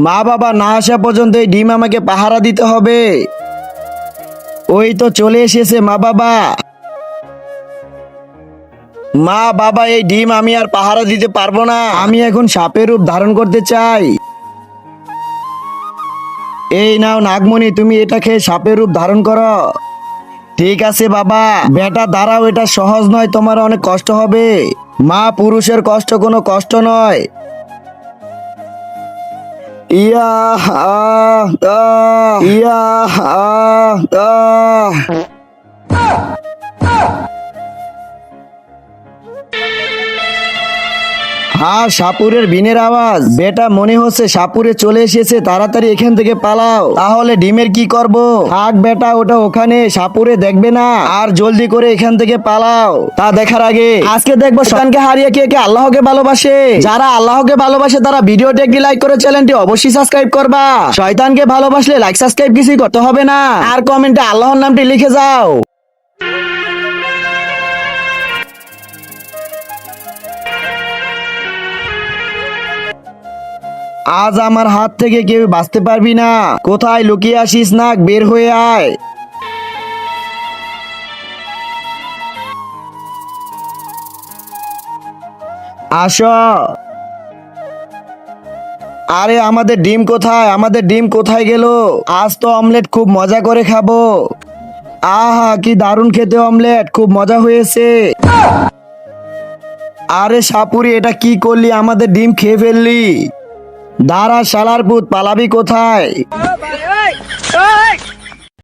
মা বাবা না আসা পর্যন্ত এই ডিম আমাকে পাহারা দিতে হবে। ওই তো চলে এসেছে মা বাবা। মা বাবা, এই ডিম আমি আর পাহারা দিতে পারবো না, আমি এখন সাপের রূপ ধারণ করতে চাই। এই নাও নাগমণি, তুমি এটা খেয়ে সাপের রূপ ধারণ করো। ঠিক আছে বাবা। বেটা দাঁড়াও, এটা সহজ নয়, তোমার অনেক কষ্ট হবে। মা, পুরুষের কষ্ট কোনো কষ্ট নয়। ইয়া আহ আহ ইয়া আহ আহ হ্যাঁ, সাপুরের বিনের আওয়াজ। বেটা, মনে হচ্ছে সাপুরে চলে এসেছে, তাড়াতাড়ি এখান থেকে পালাও। তাহলে ডিমের কি করব? থাক বেটা, ওটা ওখানে, সাপুরে দেখবে না। আর জলদি করে এখান থেকে পালাও। তা দেখার আগে আজকে দেখবো শয়তানকে হারিয়ে কে কে আল্লাহকে ভালোবাসে। যারা আল্লাহকে ভালোবাসে তারা ভিডিওটি একটি লাইক করে চ্যানেলটি অবশ্যই সাবস্ক্রাইব করবা। শয়তানকে ভালোবাসলে লাইক সাবস্ক্রাইব কিছুই করতে হবে না, আর কমেন্টে আল্লাহর নামটি লিখে যাও। আজ আমার হাত থেকে কেউ বাঁচতে পারবি না। কোথায় লুকিয়ে আসিস নাগ, বের হয়ে আয়। আসো। আরে আমাদের ডিম কোথায়? আমাদের ডিম কোথায় গেল? আজ তো অমলেট খুব মজা করে খাবো। আহা, কি দারুণ খেতে অমলেট, খুব মজা হয়েছে। আরে সাপুরি, এটা কি করলি? আমাদের ডিম খেয়ে ফেললি। দাঁড়া শালার পুত, পালাবি কোথায়?